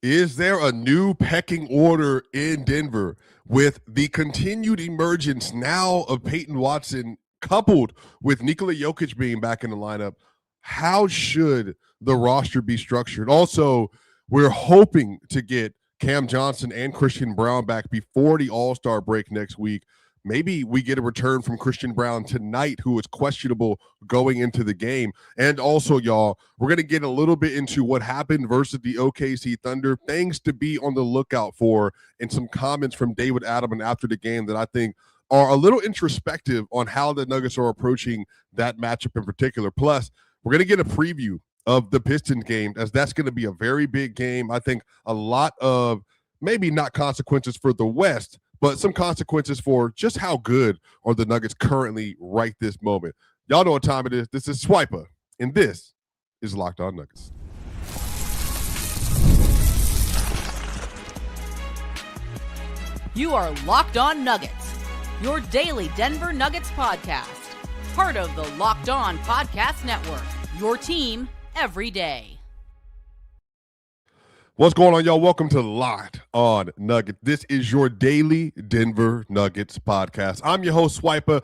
Is there a new pecking order in Denver with the continued emergence now of Peyton Watson coupled with Nikola Jokic being back in the lineup? How should the roster be structured? Also, we're hoping to get Cam Johnson and Christian Brown back before the All-Star break next week. Maybe we get a return from Christian Brown tonight, who is questionable going into the game. And also, y'all, we're going to get a little bit into what happened versus the OKC Thunder, things to be on the lookout for, and some comments from David Adelman after the game that I think are a little introspective on how the Nuggets are approaching that matchup in particular. Plus, we're going to get a preview of the Pistons game, as that's going to be a very big game. I think a lot of maybe not consequences for the West, but some consequences for just how good are the Nuggets currently right this moment. Y'all know what time it is. This is Swiper, and this is Locked On Nuggets. You are Locked On Nuggets, your daily Denver Nuggets podcast. Part of the Locked On Podcast Network, your team every day. What's going on, y'all? Welcome to Locked On Nuggets. This is your daily Denver Nuggets podcast. I'm your host, Swiper.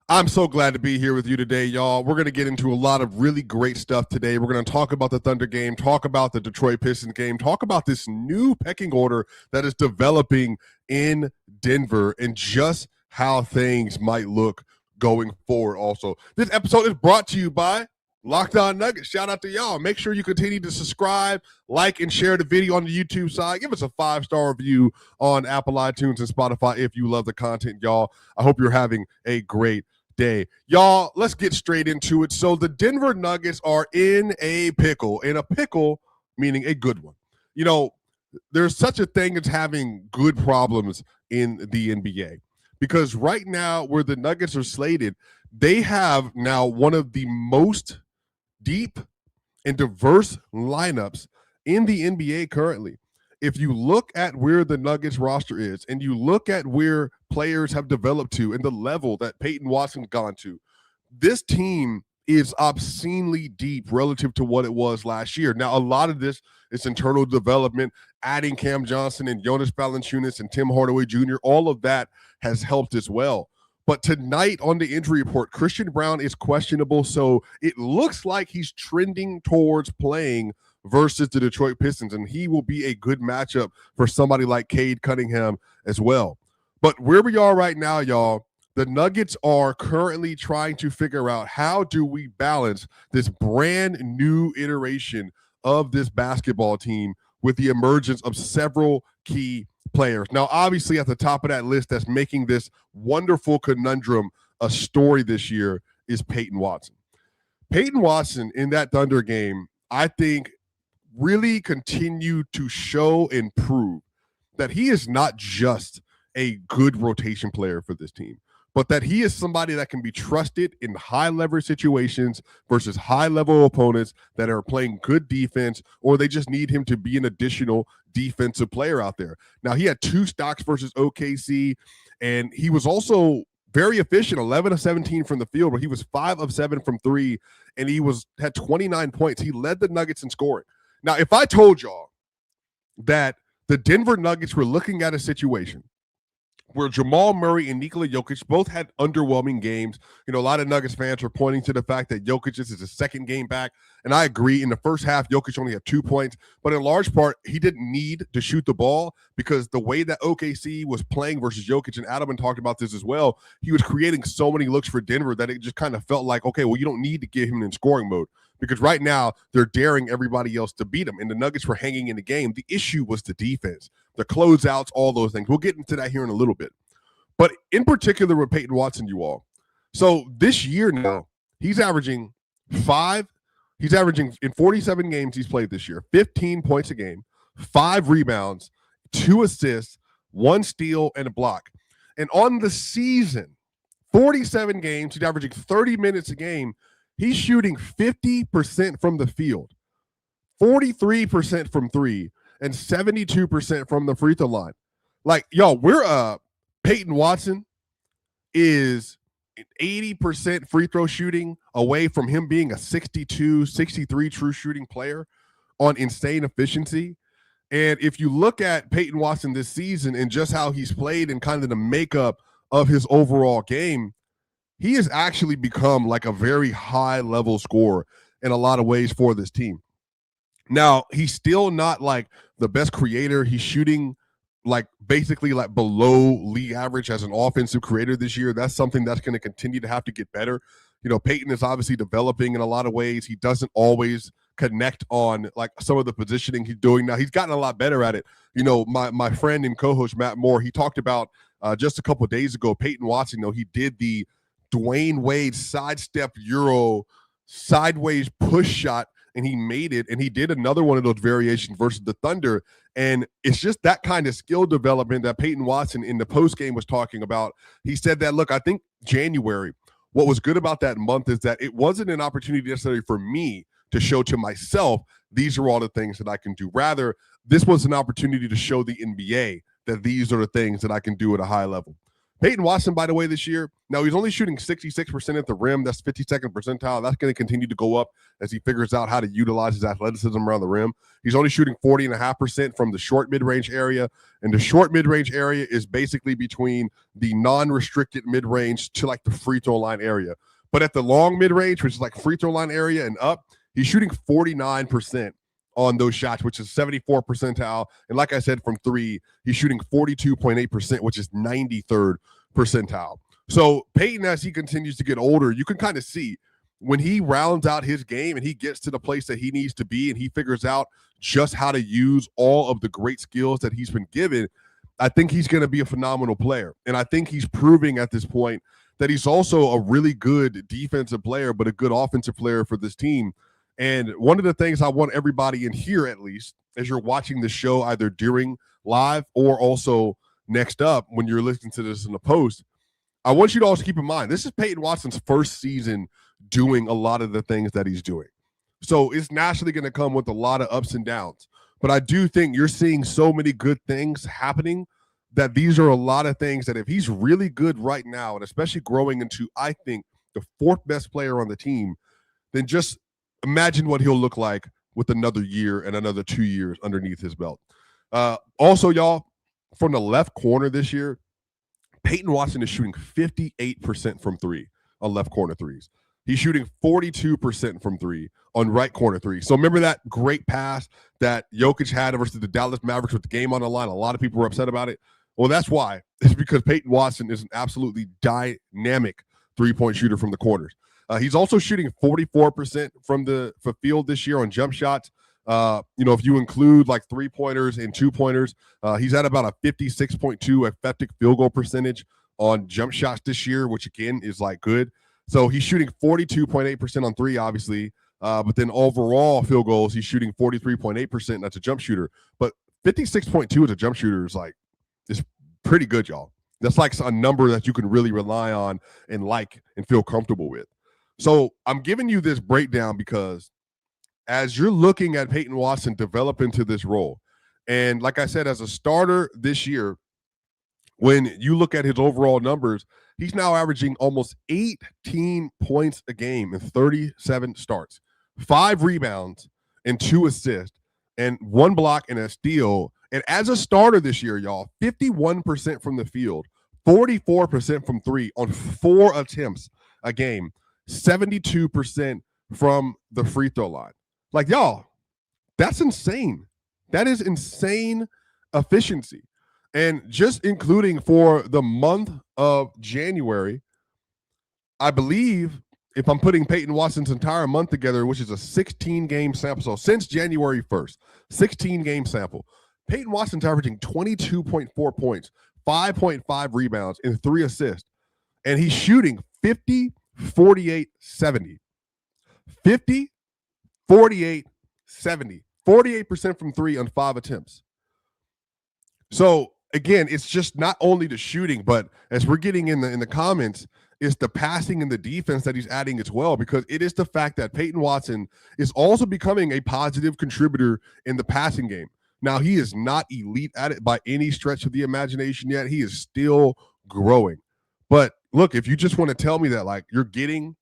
I'm so glad to be here with you today, y'all. We're going to get into a lot of really great stuff today. We're going to talk about the Thunder game, talk about the Detroit Pistons game, talk about this new pecking order that is developing in Denver and just how things might look going forward also. This episode is brought to you by Locked On Nuggets. Shout out to y'all. Make sure you continue to subscribe, like, and share the video on the YouTube side. Give us a 5-star review on Apple iTunes and Spotify if you love the content, y'all. I hope you're having a great day. Y'all, let's get straight into it. So the Denver Nuggets are in a pickle, meaning a good one. You know, there's such a thing as having good problems in the NBA, because right now where the Nuggets are slated, they have now one of the most deep and diverse lineups in the NBA currently. If you look at where the Nuggets roster is and you look at where players have developed to and the level that Peyton Watson's gone to, this team is obscenely deep relative to what it was last year. Now, a lot of this is internal development, adding Cam Johnson and Jonas Valanciunas and Tim Hardaway Jr., all of that has helped as well. But tonight on the injury report, Christian Brown is questionable, so it looks like he's trending towards playing versus the Detroit Pistons, and he will be a good matchup for somebody like Cade Cunningham as well. But where we are right now, y'all, the Nuggets are currently trying to figure out how do we balance this brand new iteration of this basketball team with the emergence of several key players. Now, obviously, at the top of that list that's making this wonderful conundrum a story this year is Peyton Watson. Peyton Watson in that Thunder game, I think, really continued to show and prove that he is not just a good rotation player for this team, but that he is somebody that can be trusted in high-leverage situations versus high-level opponents that are playing good defense, or they just need him to be an additional defensive player out there. Now, he had 2 stocks versus OKC, and he was also very efficient, 11 of 17 from the field, but he was 5 of 7 from 3, and he had 29 points. He led the Nuggets in scoring. Now, if I told y'all that the Denver Nuggets were looking at a situation where Jamal Murray and Nikola Jokic both had underwhelming games. You know, a lot of Nuggets fans are pointing to the fact that Jokic is his second game back, and I agree. In the first half, Jokic only had 2 points, but in large part, he didn't need to shoot the ball because the way that OKC was playing versus Jokic, and Adelman talked about this as well, he was creating so many looks for Denver that it just kind of felt like, okay, well, you don't need to get him in scoring mode, because right now they're daring everybody else to beat them, and the Nuggets were hanging in the game. The issue was the defense, the closeouts, all those things. We'll get into that here in a little bit. But in particular with Peyton Watson, you all. So this year now, he's averaging in 47 games he's played this year, 15 points a game, 5 rebounds, 2 assists, 1 steal, and a block. And on the season, 47 games, he's averaging 30 minutes a game. He's shooting 50% from the field, 43% from 3, and 72% from the free throw line. Like, y'all, Peyton Watson is 80% free throw shooting away from him being a 62, 63 true shooting player on insane efficiency. And if you look at Peyton Watson this season and just how he's played and kind of the makeup of his overall game, he has actually become like a very high-level scorer in a lot of ways for this team. Now, he's still not like the best creator. He's shooting like basically like below league average as an offensive creator this year. That's something that's going to continue to have to get better. You know, Peyton is obviously developing in a lot of ways. He doesn't always connect on like some of the positioning he's doing now. He's gotten a lot better at it. You know, my friend and co-host Matt Moore, he talked about just a couple of days ago, Peyton Watson, you know, he did the Dwayne Wade sidestep Euro sideways push shot, and he made it, and he did another one of those variations versus the Thunder. And it's just that kind of skill development that Peyton Watson in the postgame was talking about. He said that, look, I think January, what was good about that month is that it wasn't an opportunity necessarily for me to show to myself, these are all the things that I can do. Rather, this was an opportunity to show the NBA that these are the things that I can do at a high level. Peyton Watson, by the way, this year, now he's only shooting 66% at the rim. That's 52nd percentile. That's going to continue to go up as he figures out how to utilize his athleticism around the rim. He's only shooting 40.5% from the short mid-range area, and the short mid-range area is basically between the non-restricted mid-range to like the free throw line area. But at the long mid-range, which is like free throw line area and up, he's shooting 49% on those shots, which is 74th percentile. And like I said, from three, he's shooting 42.8%, which is 93rd percentile. So Peyton, as he continues to get older, you can kind of see when he rounds out his game and he gets to the place that he needs to be and he figures out just how to use all of the great skills that he's been given, I think he's going to be a phenomenal player. And I think he's proving at this point that he's also a really good defensive player, but a good offensive player for this team. And one of the things I want everybody in here, at least, as you're watching the show, either during live or also next up when you're listening to this in the post, I want you to also keep in mind, this is Peyton Watson's first season doing a lot of the things that he's doing. So it's naturally going to come with a lot of ups and downs. But I do think you're seeing so many good things happening that these are a lot of things that if he's really good right now, and especially growing into, I think, the fourth best player on the team, then just imagine what he'll look like with another year and another 2 years underneath his belt. Also, y'all, from the left corner this year, Peyton Watson is shooting 58% from three on left corner threes. He's shooting 42% from three on right corner three. So remember that great pass that Jokic had versus the Dallas Mavericks with the game on the line? A lot of people were upset about it. Well, that's why. It's because Peyton Watson is an absolutely dynamic three-point shooter from the corners. He's also shooting 44% from the field this year on jump shots. If you include like 3-pointers and 2-pointers, he's at about a 56.2 effective field goal percentage on jump shots this year, which again is like good. So he's shooting 42.8% on three, obviously. But then overall field goals, he's shooting 43.8%. That's a jump shooter. But 56.2 as a jump shooter is pretty good, y'all. That's like a number that you can really rely on and like and feel comfortable with. So I'm giving you this breakdown because as you're looking at Peyton Watson develop into this role, and like I said, as a starter this year, when you look at his overall numbers, he's now averaging almost 18 points a game in 37 starts, 5 rebounds and 2 assists, and 1 block and a steal. And as a starter this year, y'all, 51% from the field, 44% from three on 4 attempts a game, 72% from the free throw line. Like, y'all, that's insane. That is insane efficiency. And just including for the month of January, I believe if I'm putting Peyton Watson's entire month together, which is a 16-game sample, so since January 1st, 16-game sample, Peyton Watson's averaging 22.4 points, 5.5 rebounds, and 3 assists. And he's shooting 50, 48, 70. 50, 48, 70. 48% from three on 5 attempts. So, again, it's just not only the shooting, but as we're getting in the comments, it's the passing and the defense that he's adding as well, because it is the fact that Peyton Watson is also becoming a positive contributor in the passing game. Now, he is not elite at it by any stretch of the imagination yet. He is still growing. But look, if you just want to tell me that, like, you're getting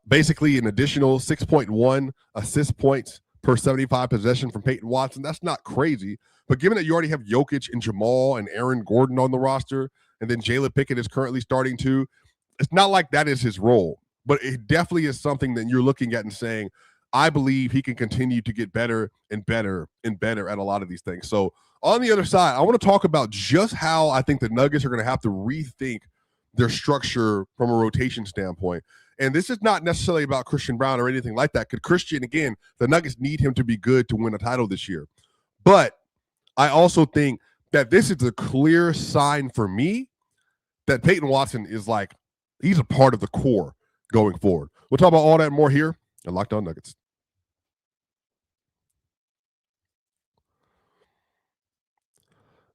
basically an additional 6.1 assist points per 75 possession from Peyton Watson. That's not crazy. But given that you already have Jokic and Jamal and Aaron Gordon on the roster, and then Jalen Pickett is currently starting too, it's not like that is his role. But it definitely is something that you're looking at and saying, I believe he can continue to get better and better and better at a lot of these things. So on the other side, I want to talk about just how I think the Nuggets are going to have to rethink their structure from a rotation standpoint. And this is not necessarily about Christian Brown or anything like that. Because Christian, again, the Nuggets need him to be good to win a title this year. But I also think that this is a clear sign for me that Peyton Watson is like, he's a part of the core going forward. We'll talk about all that and more here on Locked On Nuggets.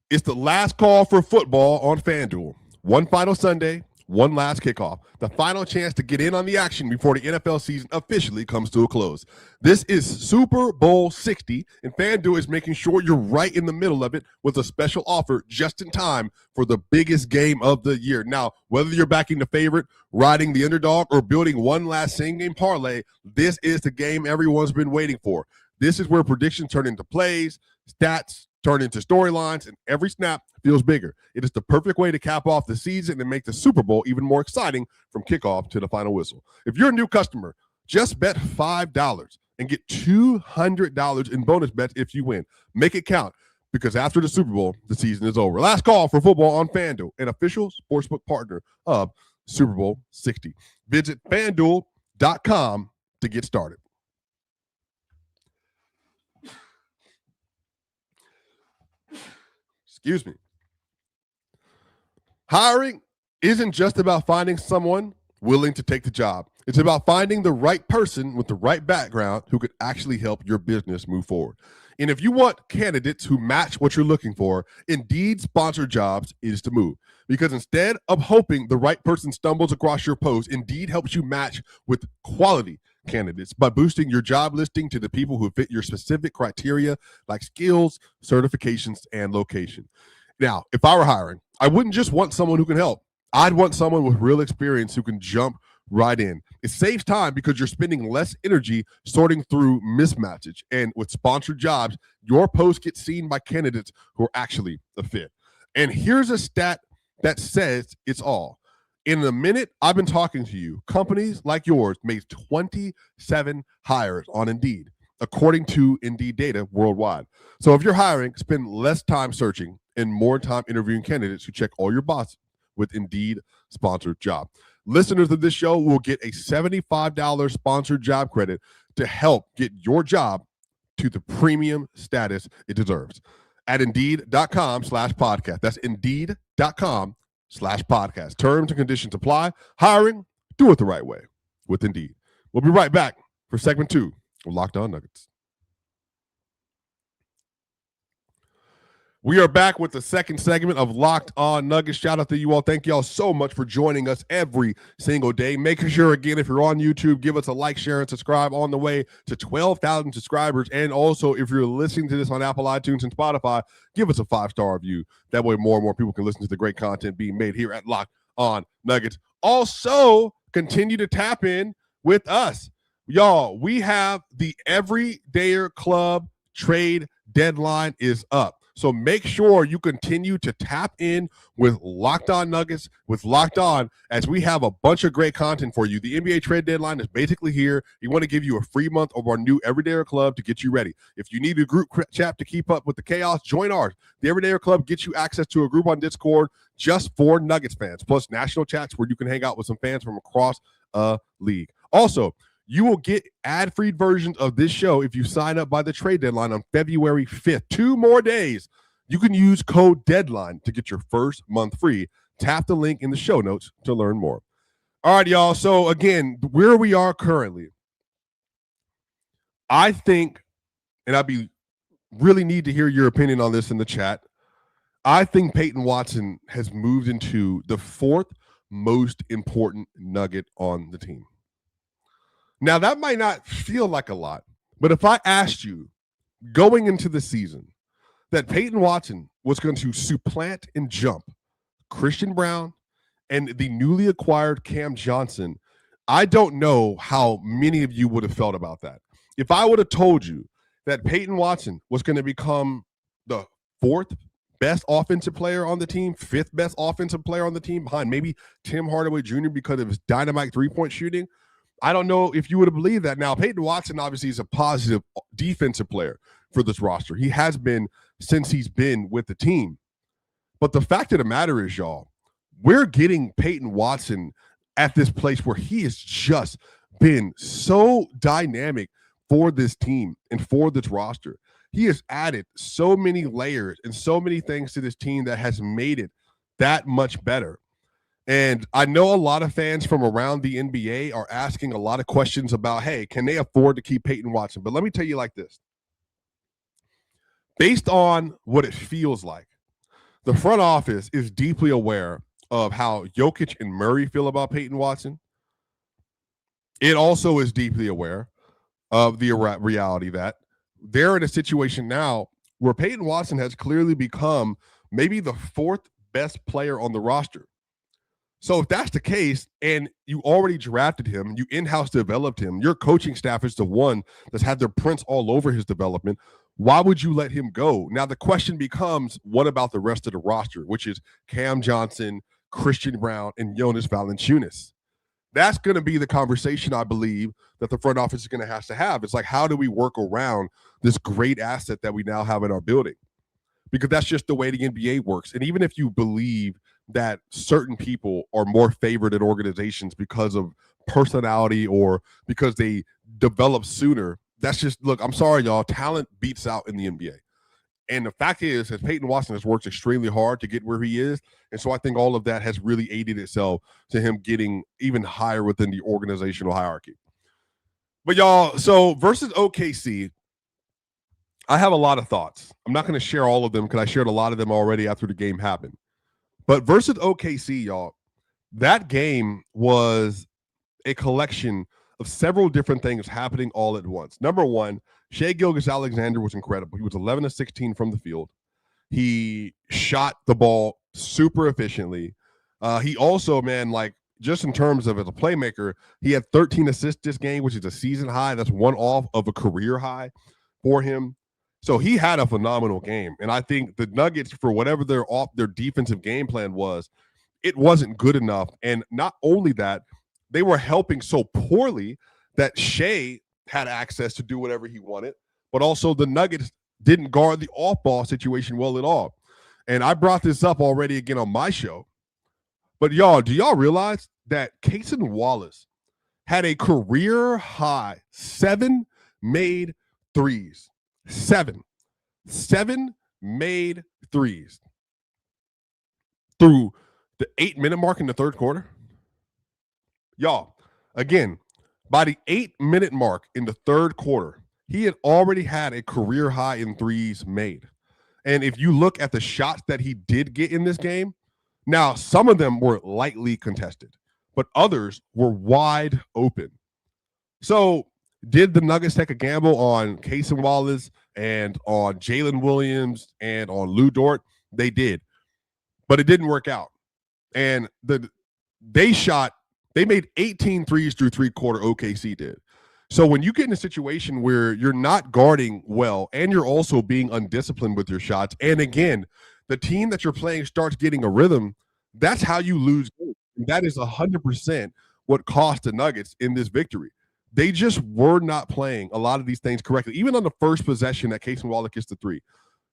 It's the last call for football on FanDuel. One final Sunday, one last kickoff. The final chance to get in on the action before the NFL season officially comes to a close. This is Super Bowl 60, and FanDuel is making sure you're right in the middle of it with a special offer just in time for the biggest game of the year. Now, whether you're backing the favorite, riding the underdog, or building one last same-game parlay, this is the game everyone's been waiting for. This is where predictions turn into plays, stats turn into storylines, and every snap feels bigger. It is the perfect way to cap off the season and make the Super Bowl even more exciting from kickoff to the final whistle. If you're a new customer, just bet $5 and get $200 in bonus bets if you win. Make it count, because after the Super Bowl, the season is over. Last call for football on FanDuel, an official sportsbook partner of Super Bowl 60. Visit FanDuel.com to get started. Excuse me. Hiring isn't just about finding someone willing to take the job. It's about finding the right person with the right background who could actually help your business move forward. And if you want candidates who match what you're looking for, Indeed sponsored jobs is the move. Because instead of hoping the right person stumbles across your post, Indeed helps you match with quality candidates by boosting your job listing to the people who fit your specific criteria, like skills, certifications, and location. Now, if I were hiring, I wouldn't just want someone who can help. I'd want someone with real experience who can jump right in. It saves time because you're spending less energy sorting through mismatches. And with sponsored jobs, your post gets seen by candidates who are actually a fit. And here's a stat that says it's all. In the minute I've been talking to you, companies like yours made 27 hires on Indeed, according to Indeed data worldwide. So if you're hiring, spend less time searching and more time interviewing candidates who check all your boxes with Indeed sponsored job. Listeners of this show will get a $75 sponsored job credit to help get your job to the premium status it deserves at Indeed.com/podcast. That's Indeed.com/podcast. Terms and conditions apply. Hiring, do it the right way with Indeed. We'll be right back for segment 2 of Locked On Nuggets. We are back with the second segment of Locked On Nuggets. Shout out to you all. Thank you all so much for joining us every single day. Make sure, again, if you're on YouTube, give us a like, share, and subscribe. On the way to 12,000 subscribers. And also, if you're listening to this on Apple, iTunes, and Spotify, give us a 5-star review. That way more and more people can listen to the great content being made here at Locked On Nuggets. Also, continue to tap in with us. Y'all, we have the Everydayer Club trade deadline is up. So make sure you continue to tap in with Locked On Nuggets, with Locked On, as we have a bunch of great content for you. The NBA trade deadline is basically here. We want to give you a free month of our new Everydayer Club to get you ready. If you need a group chat to keep up with the chaos, join ours. The Everydayer Club gets you access to a group on Discord just for Nuggets fans, plus national chats where you can hang out with some fans from across a league. Also, you will get ad-free versions of this show if you sign up by the trade deadline on February 5th. 2 more days. You can use code DEADLINE to get your first month free. Tap the link in the show notes to learn more. All right, y'all. So, again, where we are currently, I think, and really need to hear your opinion on this in the chat, I think Peyton Watson has moved into the 4th most important Nugget on the team. Now, that might not feel like a lot, but if I asked you going into the season that Peyton Watson was going to supplant and jump Christian Brown and the newly acquired Cam Johnson, I don't know how many of you would have felt about that. If I would have told you that Peyton Watson was going to become the fourth best offensive player on the team, fifth best offensive player on the team behind maybe Tim Hardaway Jr. because of his dynamite three-point shooting. I don't know if you would have believed that. Now, Peyton Watson obviously is a positive defensive player for this roster. He has been since he's been with the team. But the fact of the matter is, y'all, we're getting Peyton Watson at this place where he has just been so dynamic for this team and for this roster. He has added so many layers and so many things to this team that has made it that much better. And I know a lot of fans from around the NBA are asking a lot of questions about, hey, can they afford to keep Peyton Watson? But let me tell you like this. Based on what it feels like, the front office is deeply aware of how Jokic and Murray feel about Peyton Watson. It also is deeply aware of the reality that they're in a situation now where Peyton Watson has clearly become maybe the fourth best player on the roster. So if that's the case, and you already drafted him, you in-house developed him, your coaching staff is the one that's had their prints all over his development, why would you let him go? Now the question becomes, what about the rest of the roster, which is Cam Johnson, Christian Brown, and Jonas Valanciunas? That's going to be the conversation, I believe, that the front office is going to have. It's like, how do we work around this great asset that we now have in our building? Because that's just the way the NBA works. And even if you believe that certain people are more favored in organizations because of personality or because they develop sooner, that's just, look, I'm sorry, y'all, talent beats out in the NBA. And the fact is that Peyton Watson has worked extremely hard to get where he is. And so I think all of that has really aided itself to him getting even higher within the organizational hierarchy. But y'all, so versus OKC, I have a lot of thoughts. I'm not going to share all of them because I shared a lot of them already after the game happened. But versus OKC, y'all, that game was a collection of several different things happening all at once. Number one, Shai Gilgeous-Alexander was incredible. He was 11 of 16 from the field. He shot the ball super efficiently. He also, man, like just in terms of as a playmaker, he had 13 assists this game, which is a season high. That's one off of a career high for him. So he had a phenomenal game. And I think the Nuggets, for whatever their defensive game plan was, it wasn't good enough. And not only that, they were helping so poorly that Shai had access to do whatever he wanted, but also the Nuggets didn't guard the off-ball situation well at all. And I brought this up already again on my show. But y'all, do y'all realize that Cason Wallace had a career high 7 made threes? 7 made threes through the 8-minute mark in the third quarter. Y'all, again, by the 8-minute mark in the third quarter, he had already had a career high in threes made. And if you look at the shots that he did get in this game, now some of them were lightly contested, but others were wide open. So did the Nuggets take a gamble on Cason Wallace and on Jalen Williams and on Lou Dort? They did, but it didn't work out. And they made 18 threes through three-quarter, OKC did. So when you get in a situation where you're not guarding well and you're also being undisciplined with your shots, and again, the team that you're playing starts getting a rhythm, that's how you lose. That is 100% what cost the Nuggets in this victory. They just were not playing a lot of these things correctly. Even on the first possession that Cason Wallace gets the three,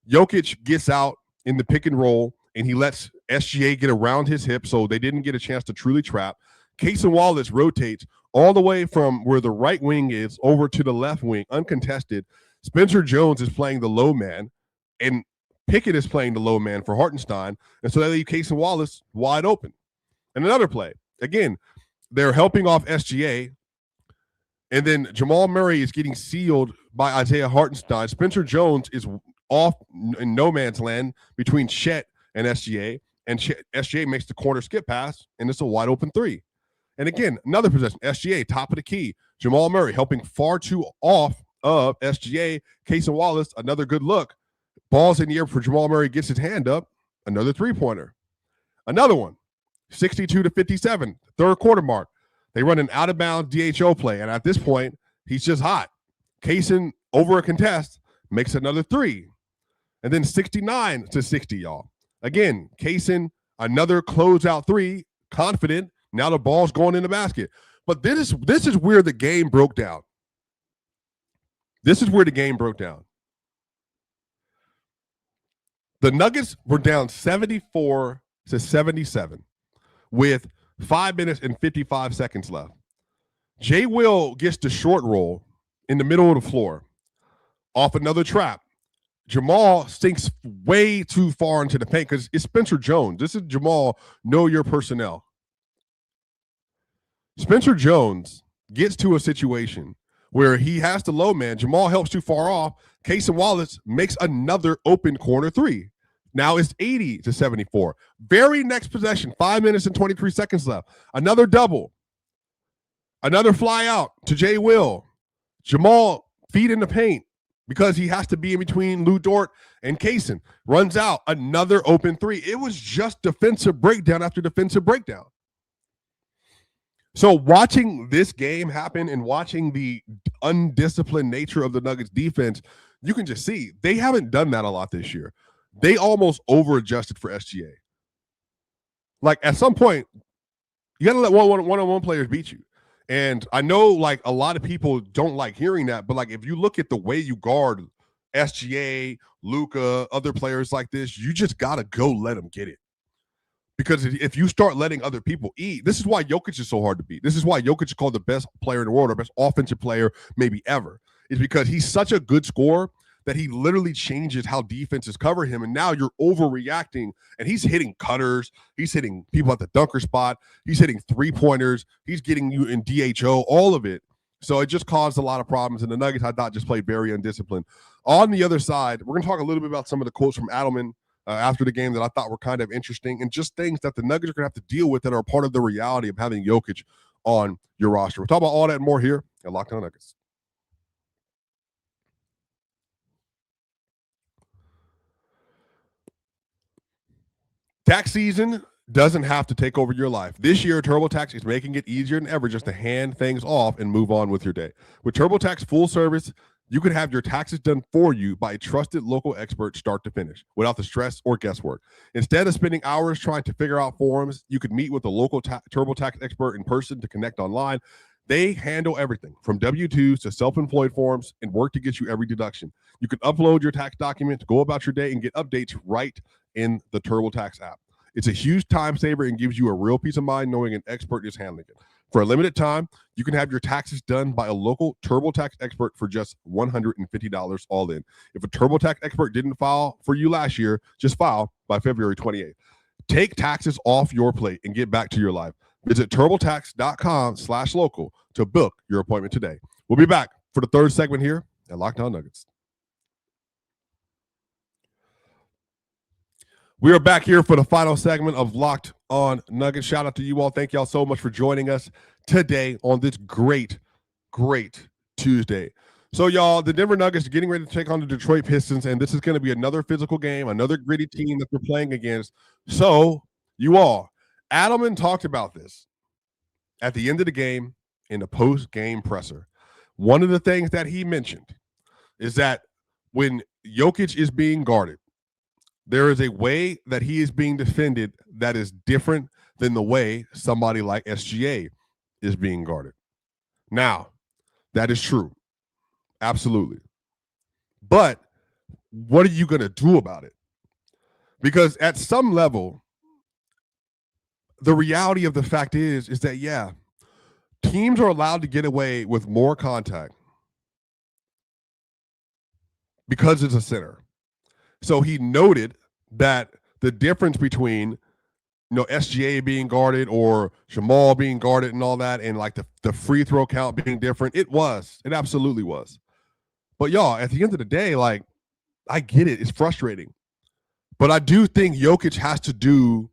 Jokic gets out in the pick and roll, and he lets SGA get around his hip, so they didn't get a chance to truly trap. Cason Wallace rotates all the way from where the right wing is over to the left wing, uncontested. Spencer Jones is playing the low man, and Pickett is playing the low man for Hartenstein, and so they leave Cason Wallace wide open. And another play. Again, they're helping off SGA, and then Jamal Murray is getting sealed by Isaiah Hartenstein. Spencer Jones is off in no man's land between Chet and SGA, and SGA makes the corner skip pass, and it's a wide open three. And again, another possession, SGA, top of the key. Jamal Murray helping far too off of SGA. Cason Wallace, another good look. Ball's in the air for Jamal Murray, gets his hand up. Another three-pointer. Another one, 62-57, third quarter mark. They run an out-of-bounds DHO play, and at this point, he's just hot. Cason over a contest, makes another three. And then 69-60, y'all. Again, Kaysen, another closeout three, confident. Now the ball's going in the basket. But this is where the game broke down. This is where the game broke down. The Nuggets were down 74-77 with 5 minutes and 55 seconds left. Jay Will gets the short roll in the middle of the floor off another trap. Jamal sinks way too far into the paint because it's Spencer Jones. This is Jamal, know your personnel. Spencer Jones gets to a situation where he has the low man. Jamal helps too far off. Kaysen Wallace makes another open corner three. Now it's 80-74. Very next possession, 5 minutes and 23 seconds left. Another double. Another fly out to Jay Will. Jamal feet in the paint because he has to be in between Lou Dort and Kaysen. Runs out. Another open three. It was just defensive breakdown after defensive breakdown. So watching this game happen and watching the undisciplined nature of the Nuggets defense, you can just see they haven't done that a lot this year. They almost over-adjusted for SGA. Like, at some point, you got to let one-on-one players beat you. And I know, like, a lot of people don't like hearing that, but, like, if you look at the way you guard SGA, Luka, other players like this, you just got to go let them get it. Because if you start letting other people eat, this is why Jokic is so hard to beat. This is why Jokic is called the best player in the world or best offensive player maybe ever. It's because he's such a good scorer that he literally changes how defenses cover him. And now you're overreacting, and he's hitting cutters. He's hitting people at the dunker spot. He's hitting three-pointers. He's getting you in DHO, all of it. So it just caused a lot of problems, and the Nuggets, I thought, just played very undisciplined. On the other side, we're going to talk a little bit about some of the quotes from Adelman after the game that I thought were kind of interesting, and just things that the Nuggets are going to have to deal with that are part of the reality of having Jokic on your roster. We'll talk about all that and more here at Locked On Nuggets. Tax season doesn't have to take over your life. This year, TurboTax is making it easier than ever just to hand things off and move on with your day. With TurboTax full service, you can have your taxes done for you by a trusted local expert start to finish without the stress or guesswork. Instead of spending hours trying to figure out forms, you could meet with a local TurboTax expert in person to connect online. They handle everything from W-2s to self-employed forms and work to get you every deduction. You can upload your tax document, go about your day, and get updates right in the TurboTax app. It's a huge time saver and gives you a real peace of mind knowing an expert is handling it. For a limited time, you can have your taxes done by a local TurboTax expert for just $150 all in. If a TurboTax expert didn't file for you last year, just file by February 28th. Take taxes off your plate and get back to your life. Visit TurboTax.com/local to book your appointment today. We'll be back for the third segment here at Locked On Nuggets. We are back here for the final segment of Locked On Nuggets. Shout out to you all. Thank y'all so much for joining us today on this great Tuesday. So, y'all, the Denver Nuggets are getting ready to take on the Detroit Pistons, and this is going to be another physical game, another gritty team that they're playing against. So, you all, Adelman talked about this at the end of the game in the post-game presser. One of the things that he mentioned is that when Jokic is being guarded, there is a way that he is being defended that is different than the way somebody like SGA is being guarded. Now, that is true. Absolutely. But what are you going to do about it? Because at some level, the reality of the fact is that, yeah, teams are allowed to get away with more contact because it's a center. So he noted that the difference between, SGA being guarded or Jamal being guarded and all that, and like the free throw count being different, it absolutely was. But y'all, at the end of the day, like, I get it. It's frustrating. But I do think Jokic has to do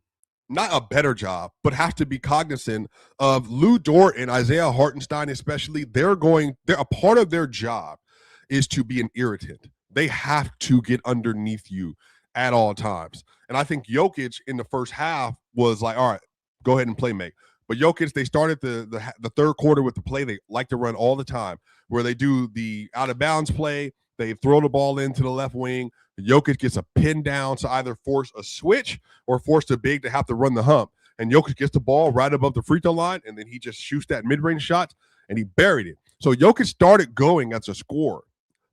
not a better job, but have to be cognizant of Lou Dort and Isaiah Hartenstein, especially. They're a part of their job is to be an irritant. They have to get underneath you at all times. And I think Jokic in the first half was like, all right, go ahead and play make. But Jokic, they started the third quarter with the play they like to run all the time, where they do the out of bounds play. They throw the ball into the left wing. Jokic gets a pin down to either force a switch or force the big to have to run the hump. And Jokic gets the ball right above the free throw line, and then he just shoots that mid-range shot, and he buried it. So Jokic started going as a scorer.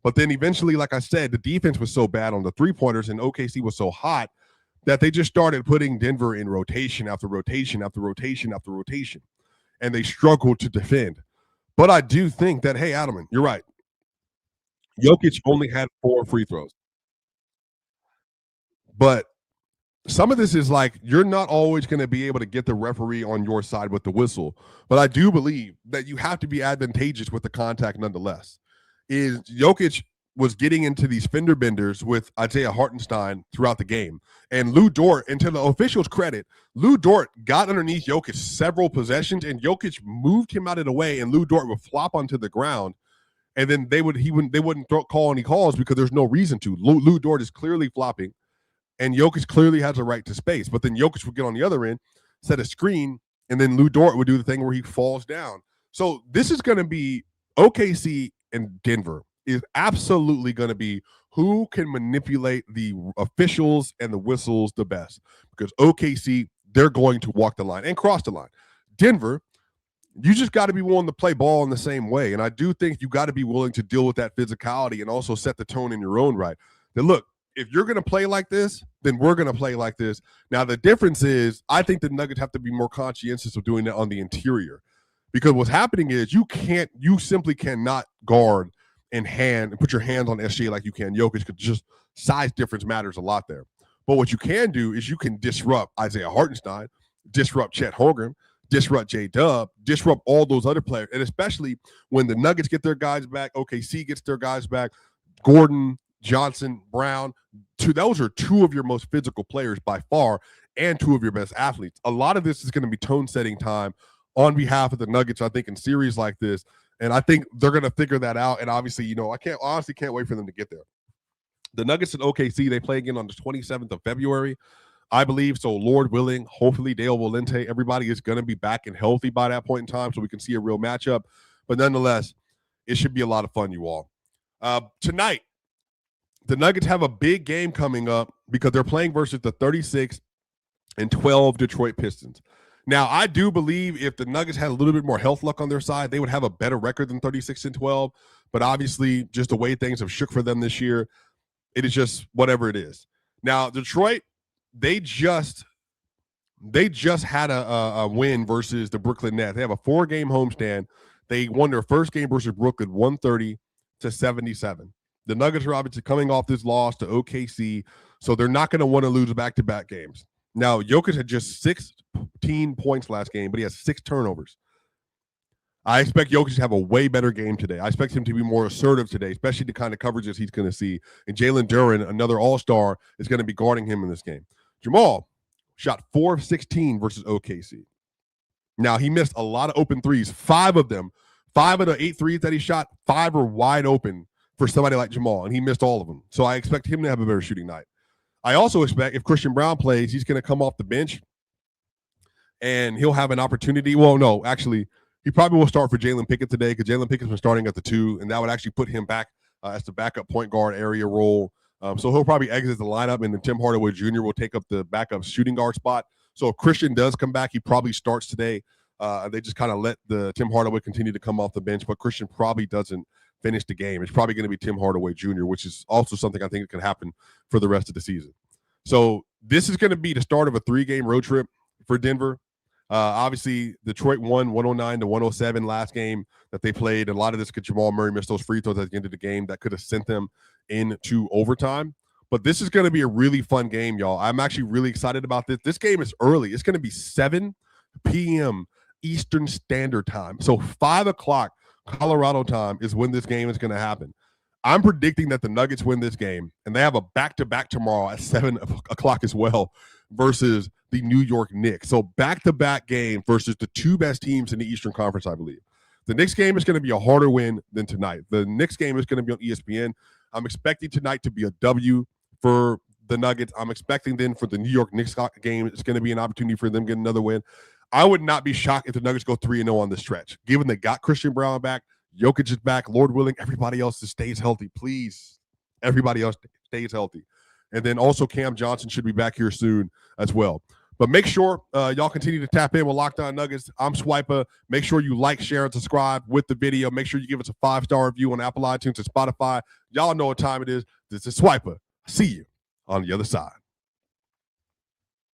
But then eventually, like I said, the defense was so bad on the three-pointers and OKC was so hot that they just started putting Denver in rotation after rotation after rotation after rotation. And they struggled to defend. But I do think that, hey, Adelman, you're right. Jokic only had 4 free throws. But some of this is like you're not always going to be able to get the referee on your side with the whistle. But I do believe that you have to be advantageous with the contact nonetheless. Is Jokic was getting into these fender benders with Isaiah Hartenstein throughout the game. And Lou Dort, and to the officials' credit, Lou Dort got underneath Jokic several possessions, and Jokic moved him out of the way, and Lou Dort would flop onto the ground. And then they wouldn't call any calls because there's no reason to. Lou Dort is clearly flopping, and Jokic clearly has a right to space. But then Jokic would get on the other end, set a screen, and then Lou Dort would do the thing where he falls down. So this is going to be OKC and Denver is absolutely going to be who can manipulate the officials and the whistles the best. Because OKC, they're going to walk the line and cross the line. Denver, you just got to be willing to play ball in the same way. And I do think you got to be willing to deal with that physicality and also set the tone in your own right. Then look, if you're going to play like this, then we're going to play like this. Now, the difference is I think the Nuggets have to be more conscientious of doing that on the interior. Because what's happening is you simply cannot guard and put your hands on SGA like you can Jokic, because just size difference matters a lot there. But what you can do is you can disrupt Isaiah Hartenstein, disrupt Chet Holmgren, disrupt J-Dub, disrupt all those other players. And especially when the Nuggets get their guys back, OKC gets their guys back, Gordon, Johnson, Brown, those are 2 of your most physical players by far and 2 of your best athletes. A lot of this is going to be tone-setting time on behalf of the Nuggets, I think, in series like this. And I think they're going to figure that out. And obviously, I can't wait for them to get there. The Nuggets and OKC, they play again on the 27th of February, I believe. So Lord willing, hopefully Dale Valente, everybody is going to be back and healthy by that point in time so we can see a real matchup. But nonetheless, it should be a lot of fun, you all. Tonight, the Nuggets have a big game coming up because they're playing versus the 36-12 Detroit Pistons. Now, I do believe if the Nuggets had a little bit more health luck on their side, they would have a better record than 36-12. But obviously, just the way things have shook for them this year, it is just whatever it is. Now, Detroit, they just had a win versus the Brooklyn Nets. They have a 4-game homestand. They won their first game versus Brooklyn 130-77. The Nuggets are obviously coming off this loss to OKC, so they're not going to want to lose back-to-back games. Now, Jokic had just 16 points last game, but he has 6 turnovers. I expect Jokic to have a way better game today. I expect him to be more assertive today, especially the kind of coverages he's going to see. And Jalen Duren, another all-star, is going to be guarding him in this game. Jamal shot 4 of 16 versus OKC. Now, he missed a lot of open threes. 5 of them, 5 of the 8 threes that he shot, 5 are wide open for somebody like Jamal, and he missed all of them. So I expect him to have a better shooting night. I also expect if Christian Brown plays, he's going to come off the bench and he'll have an opportunity. Well, no, actually, he probably will start for Jalen Pickett today because Jalen Pickett's been starting at the 2, and that would actually put him back as the backup point guard area role. So he'll probably exit the lineup, and then Tim Hardaway Jr. will take up the backup shooting guard spot. So if Christian does come back, he probably starts today. They just kind of let the Tim Hardaway continue to come off the bench, but Christian probably doesn't finish the game. It's probably going to be Tim Hardaway Jr., which is also something I think could happen for the rest of the season. So this is going to be the start of a 3-game road trip for Denver. Obviously, Detroit won 109-107 last game that they played. A lot of this could Jamal Murray missed those free throws at the end of the game that could have sent them into overtime. But this is going to be a really fun game, y'all. I'm actually really excited about this. This game is early. It's going to be 7 p.m. Eastern Standard Time. So 5 o'clock Colorado time is when this game is going to happen. I'm predicting that the Nuggets win this game, and they have a back-to-back tomorrow at 7 o'clock as well versus the New York Knicks. So back-to-back game versus the 2 best teams in the Eastern Conference, I believe. The Knicks game is going to be a harder win than tonight. The Knicks game is going to be on ESPN. I'm expecting tonight to be a W for the Nuggets. I'm expecting then for the New York Knicks game, it's going to be an opportunity for them to get another win. I would not be shocked if the Nuggets go 3-0 on the stretch. Given they got Christian Brown back, Jokic is back. Lord willing, everybody else stays healthy. Please. Everybody else stays healthy. And then also Cam Johnson should be back here soon as well. But make sure y'all continue to tap in with Locked On Nuggets. I'm Swiper. Make sure you like, share, and subscribe with the video. Make sure you give us a 5-star review on Apple iTunes and Spotify. Y'all know what time it is. This is Swiper. See you on the other side.